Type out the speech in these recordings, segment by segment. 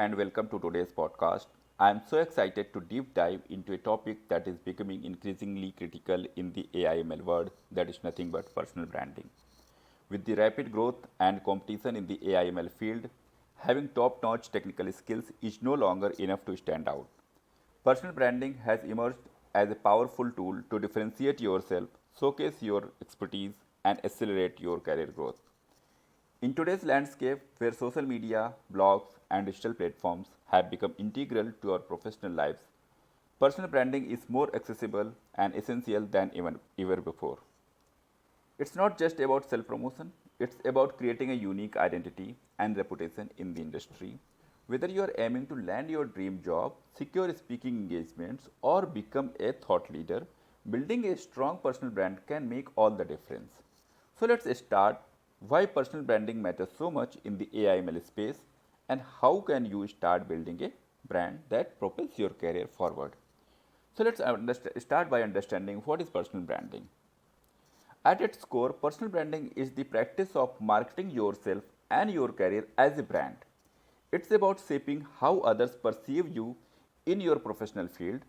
and welcome to today's podcast. I am so excited to deep dive into a topic that is becoming increasingly critical in the AI/ML world, that is nothing but personal branding. With the rapid growth and competition in the AI/ML field, having top-notch technical skills is no longer enough to stand out. Personal branding has emerged as a powerful tool to differentiate yourself, showcase your expertise, and accelerate your career growth. In today's landscape, where social media, blogs, and digital platforms have become integral to our professional lives, personal branding is more accessible and essential than even ever before. It's not just about self promotion, it's about creating a unique identity and reputation in the industry. Whether you are aiming to land your dream job, secure speaking engagements, or become a thought leader, building a strong personal brand can make all the difference. So let's start why personal branding matters so much in the AI/ML space and how can you start building a brand that propels your career forward. So start by understanding what is personal branding. At its core, personal branding is the practice of marketing yourself and your career as a brand. It's about shaping how others perceive you in your professional field,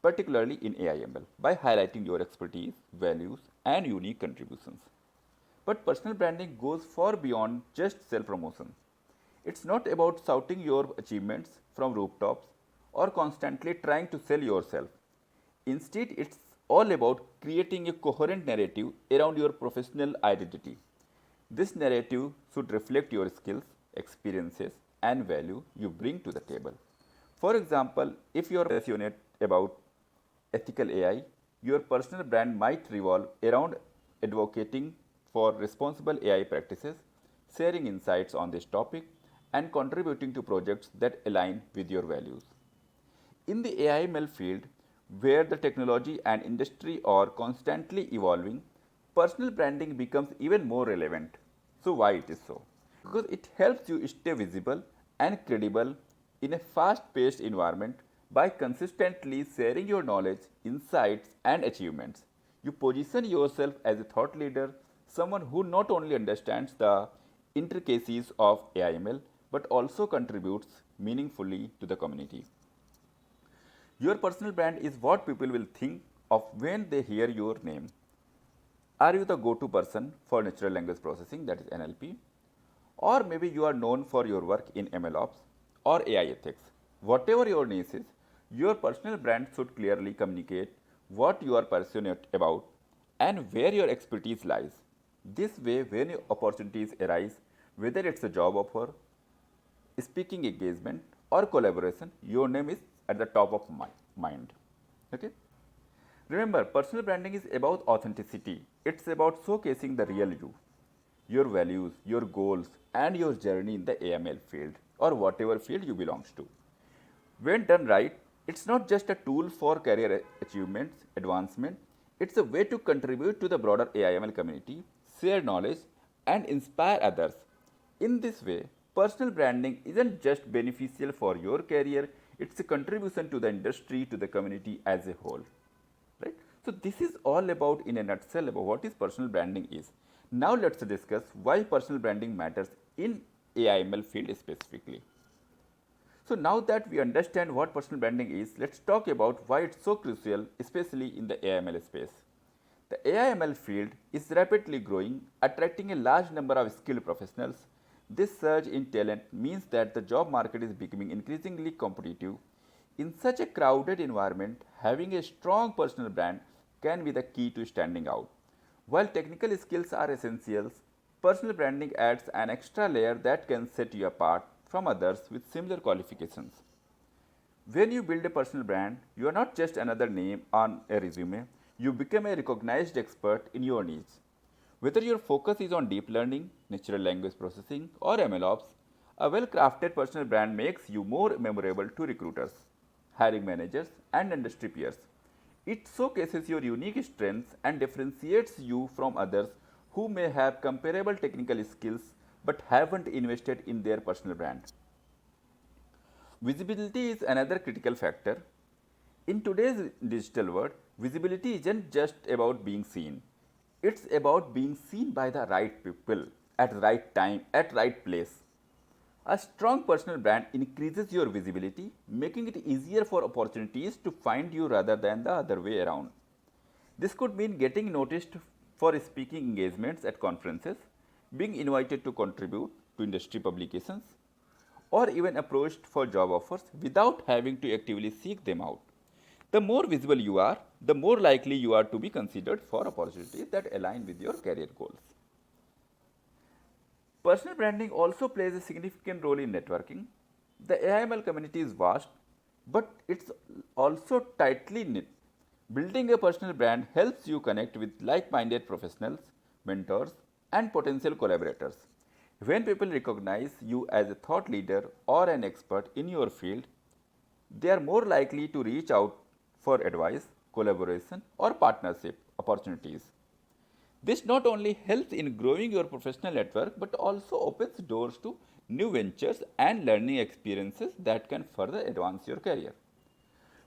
particularly in AI/ML, by highlighting your expertise, values, and unique contributions. But personal branding goes far beyond just self promotion. It's not about shouting your achievements from rooftops or constantly trying to sell yourself. Instead, it's all about creating a coherent narrative around your professional identity. This narrative should reflect your skills, experiences, and value you bring to the table. For example, if you are passionate about ethical AI, your personal brand might revolve around advocating for responsible AI practices, sharing insights on this topic, and contributing to projects that align with your values. In the AI/ML field, where the technology and industry are constantly evolving, personal branding becomes even more relevant. So, why it is so? Because it helps you stay visible and credible in a fast paced environment by consistently sharing your knowledge, insights, and achievements. You position yourself as a thought leader, someone who not only understands the intricacies of AI/ML but also contributes meaningfully to the community. Your personal brand is what people will think of when they hear your name. Are you the go to person for natural language processing, that is NLP? Or maybe you are known for your work in MLOps or AI ethics. Whatever your niche is, your personal brand should clearly communicate what you are passionate about and where your expertise lies. This way, when opportunities arise, whether it's a job offer, speaking engagement, or collaboration, your name is at the top of mind. Okay? Remember, personal branding is about authenticity. It's about showcasing the real you, your values, your goals, and your journey in the AML field or whatever field you belongs to. When done right, it's not just a tool for career achievements, advancement, it's a way to contribute to the broader AIML community, share knowledge, and inspire others. In this way, personal branding isn't just beneficial for your career, it's a contribution to the industry, to the community as a whole. Right? So this is all about, in a nutshell, about what is personal branding is. Now let's discuss why personal branding matters in AIML field specifically. So now that we understand what personal branding is, let's talk about why it's so crucial, especially in the AIML space. The AIML field is rapidly growing, attracting a large number of skilled professionals. This surge in talent means that the job market is becoming increasingly competitive. In such a crowded environment, having a strong personal brand can be the key to standing out. While technical skills are essentials, personal branding adds an extra layer that can set you apart from others with similar qualifications. When you build a personal brand, you are not just another name on a resume, you become a recognized expert in your niche. Whether your focus is on deep learning, natural language processing, or MLOps, a well crafted personal brand makes you more memorable to recruiters, hiring managers, and industry peers. It showcases your unique strengths and differentiates you from others who may have comparable technical skills but haven't invested in their personal brand. Visibility is another critical factor. In today's digital world, visibility isn't just about being seen. It's about being seen by the right people at right time, at right place. A strong personal brand increases your visibility, making it easier for opportunities to find you rather than the other way around. This could mean getting noticed for speaking engagements at conferences, being invited to contribute to industry publications, or even approached for job offers without having to actively seek them out. The more visible you are, the more likely you are to be considered for opportunities that align with your career goals. Personal branding also plays a significant role in networking. The AIML community is vast, but it's also tightly knit. Building a personal brand helps you connect with like minded professionals, mentors, and potential collaborators. When people recognize you as a thought leader or an expert in your field, they are more likely to reach out for advice, collaboration, or partnership opportunities. This not only helps in growing your professional network but also opens doors to new ventures and learning experiences that can further advance your career.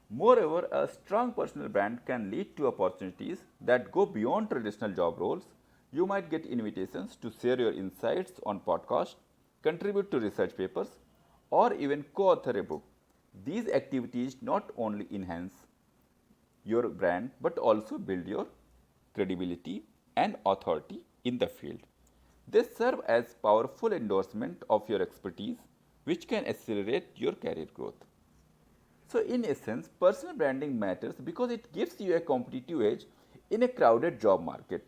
Moreover, a strong personal brand can lead to opportunities that go beyond traditional job roles. You might get invitations to share your insights on podcasts, contribute to research papers, or even co author a book. These activities not only enhance your brand but also build your credibility and authority in the field. They serve as powerful endorsement of your expertise, which can accelerate your career growth. So, in essence, personal branding matters because it gives you a competitive edge in a crowded job market,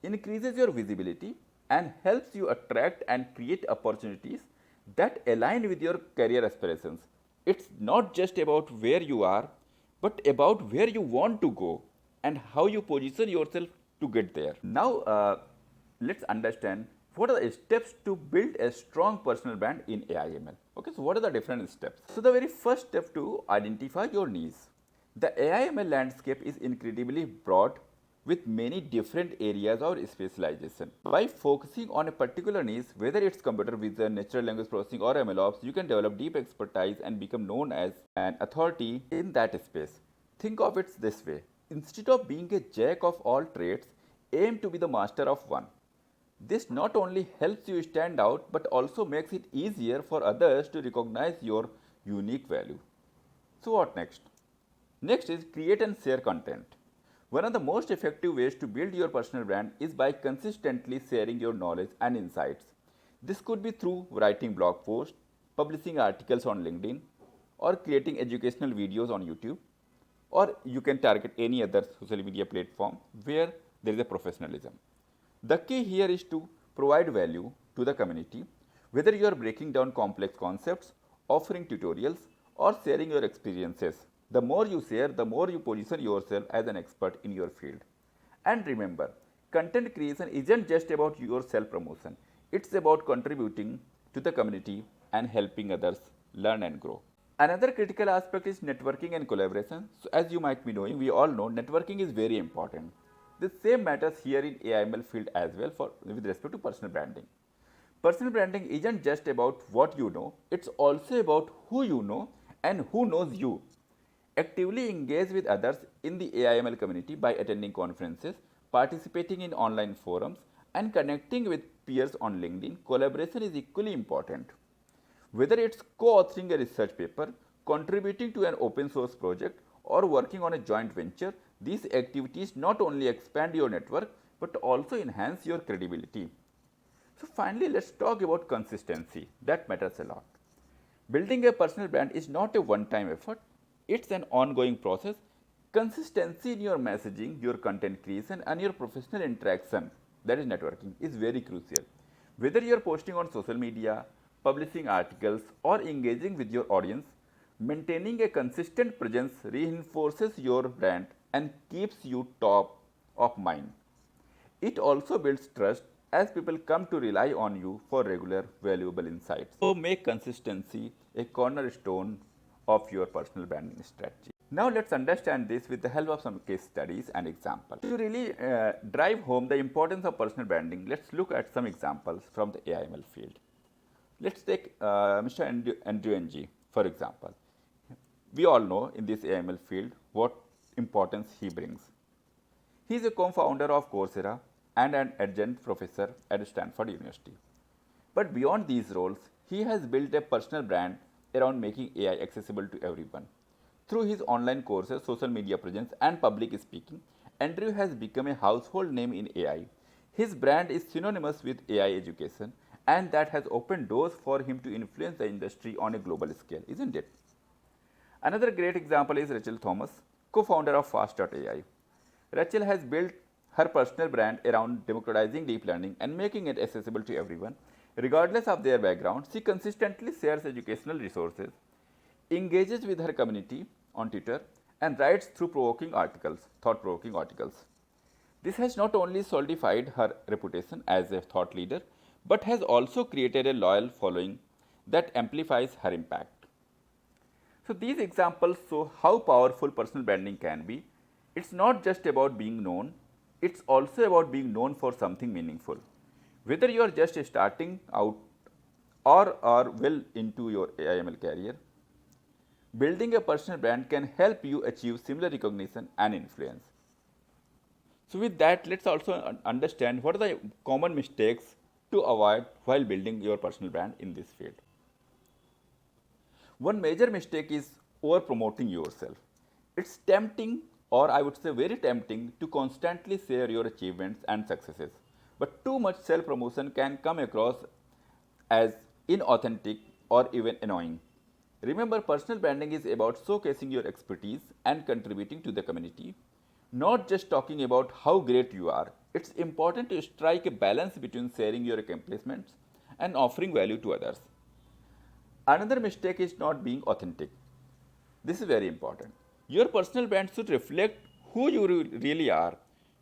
increases your visibility, and helps you attract and create opportunities that align with your career aspirations. It's not just about where you are, but about where you want to go and how you position yourself to get there. Now, let's understand what are the steps to build a strong personal brand in AIML. Okay, so what are the different steps? So, the very first step to identify your niche. The AIML landscape is incredibly broad with many different areas of specialization. By focusing on a particular niche, whether it's computer vision, natural language processing, or MLOps, you can develop deep expertise and become known as an authority in that space. Think of it this way: instead of being a jack of all trades, aim to be the master of one. This not only helps you stand out but also makes it easier for others to recognize your unique value. So, what next? Next is create and share content. One of the most effective ways to build your personal brand is by consistently sharing your knowledge and insights. This could be through writing blog posts, publishing articles on LinkedIn, or creating educational videos on YouTube, or you can target any other social media platform where there is a professionalism. The key here is to provide value to the community, whether you are breaking down complex concepts, offering tutorials, or sharing your experiences. The more you share, the more you position yourself as an expert in your field. And remember, content creation isn't just about your self promotion, it's about contributing to the community and helping others learn and grow. Another critical aspect is networking and collaboration. So, as you might be knowing, we all know networking is very important. The same matters here in AIML field as well with respect to personal branding. Personal branding isn't just about what you know, it's also about who you know and who knows you. Actively engage with others in the AIML community by attending conferences, participating in online forums, and connecting with peers on LinkedIn. Collaboration is equally important. Whether it's co-authoring a research paper, contributing to an open source project, or working on a joint venture, these activities not only expand your network but also enhance your credibility. So, finally, let's talk about consistency. That matters a lot. Building a personal brand is not a one-time effort, it's an ongoing process. Consistency in your messaging, your content creation, and your professional interaction, that is networking, is very crucial. Whether you are posting on social media, publishing articles, or engaging with your audience, maintaining a consistent presence reinforces your brand and keeps you top of mind. It also builds trust as people come to rely on you for regular, valuable insights. So, make consistency a cornerstone of your personal branding strategy. Now, let's understand this with the help of some case studies and examples. To really drive home the importance of personal branding, let's look at some examples from the AIML field. Let's take Mr. Andrew Ng, for example. We all know in this AIML field what importance he brings. He is a co-founder of Coursera and an adjunct professor at Stanford University. But beyond these roles, He has built a personal brand around making AI accessible to everyone. Through his online courses, social media presence, and public speaking, Andrew has become a household name in AI. His brand is synonymous with AI education, and that has opened doors for him to influence the industry on a global scale, isn't it? Another great example is Rachel Thomas, co founder of Fast.ai. Rachel has built her personal brand around democratizing deep learning and making it accessible to everyone, regardless of their background. She consistently shares educational resources, engages with her community on Twitter, and writes through thought provoking articles. This has not only solidified her reputation as a thought leader, but has also created a loyal following that amplifies her impact. So, these examples show how powerful personal branding can be. It's not just about being known, it's also about being known for something meaningful. Whether you are just starting out or are well into your AIML career, building a personal brand can help you achieve similar recognition and influence. So, with that, let's also understand what are the common mistakes to avoid while building your personal brand in this field. One major mistake is over promoting yourself. It's tempting, or I would say very tempting, to constantly share your achievements and successes. But too much self promotion can come across as inauthentic or even annoying. Remember, personal branding is about showcasing your expertise and contributing to the community, not just talking about how great you are. It's important to strike a balance between sharing your accomplishments and offering value to others. Another mistake is not being authentic. This is very important. Your personal brand should reflect who you really are,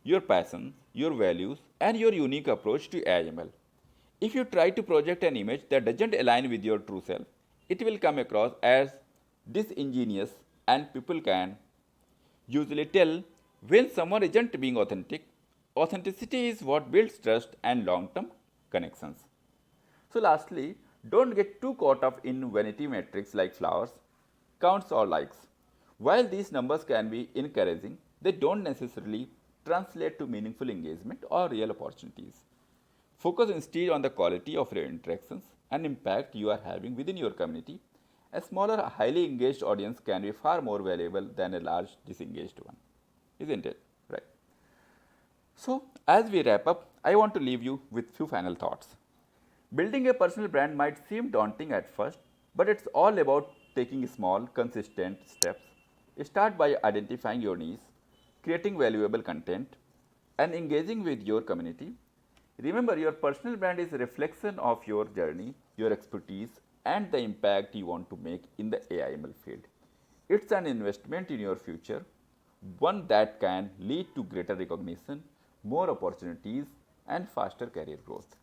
your passions, your values, and your unique approach to AML. If you try to project an image that doesn't align with your true self, it will come across as disingenuous, and people can usually tell when someone isn't being authentic. Authenticity is what builds trust and long term connections. So, lastly, don't get too caught up in vanity metrics like flowers, counts, or likes. While these numbers can be encouraging, they don't necessarily translate to meaningful engagement or real opportunities. Focus instead on the quality of your interactions and impact you are having within your community. A smaller, highly engaged audience can be far more valuable than a large, disengaged one, isn't it? Right. So, as we wrap up, I want to leave you with few final thoughts. Building a personal brand might seem daunting at first, but it's all about taking small, consistent steps. Start by identifying your niche, creating valuable content, and engaging with your community. Remember, your personal brand is a reflection of your journey, your expertise, and the impact you want to make in the AIML field. It's an investment in your future, one that can lead to greater recognition, more opportunities, and faster career growth.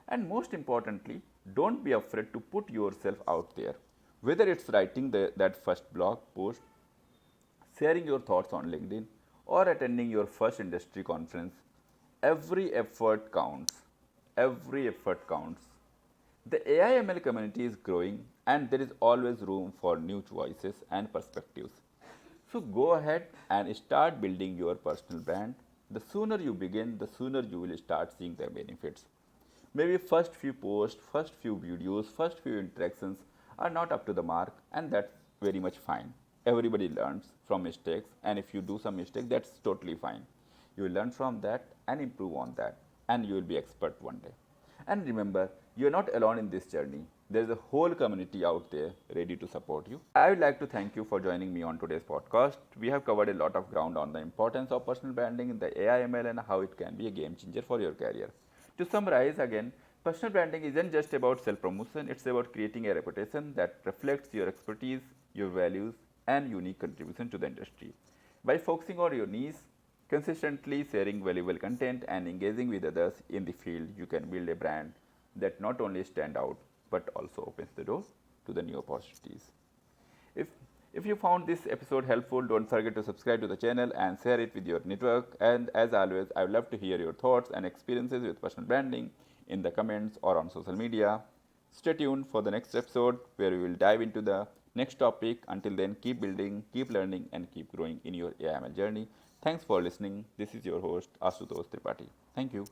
And most importantly, don't be afraid to put yourself out there. Whether it's writing that first blog post, sharing your thoughts on LinkedIn, or attending your first industry conference, every effort counts. Every effort counts. The AIML community is growing, and there is always room for new voices and perspectives. So go ahead and start building your personal brand. The sooner you begin, the sooner you will start seeing the benefits. Maybe first few posts, first few videos, first few interactions are not up to the mark, and that's very much fine. Everybody learns from mistakes, and if you do some mistake, that's totally fine. You will learn from that and improve on that, and you will be expert one day. And remember, you are not alone in this journey. There is a whole community out there ready to support you. I would like to thank you for joining me on today's podcast. We have covered a lot of ground on the importance of personal branding in the AIML and how it can be a game changer for your career. To summarize again, personal branding isn't just about self promotion, it's about creating a reputation that reflects your expertise, your values, and unique contribution to the industry. By focusing on your niche, consistently sharing valuable content, and engaging with others in the field, you can build a brand that not only stand out but also opens the door to the new opportunities. If if you found this episode helpful, don't forget to subscribe to the channel and share it with your network. And as always, I would love to hear your thoughts and experiences with personal branding in the comments or on social media. Stay tuned for the next episode where we will dive into the next topic. Until then, keep building, keep learning, and keep growing in your AIML journey. Thanks for listening. This is your host, Ashutosh Tripathi. Thank you.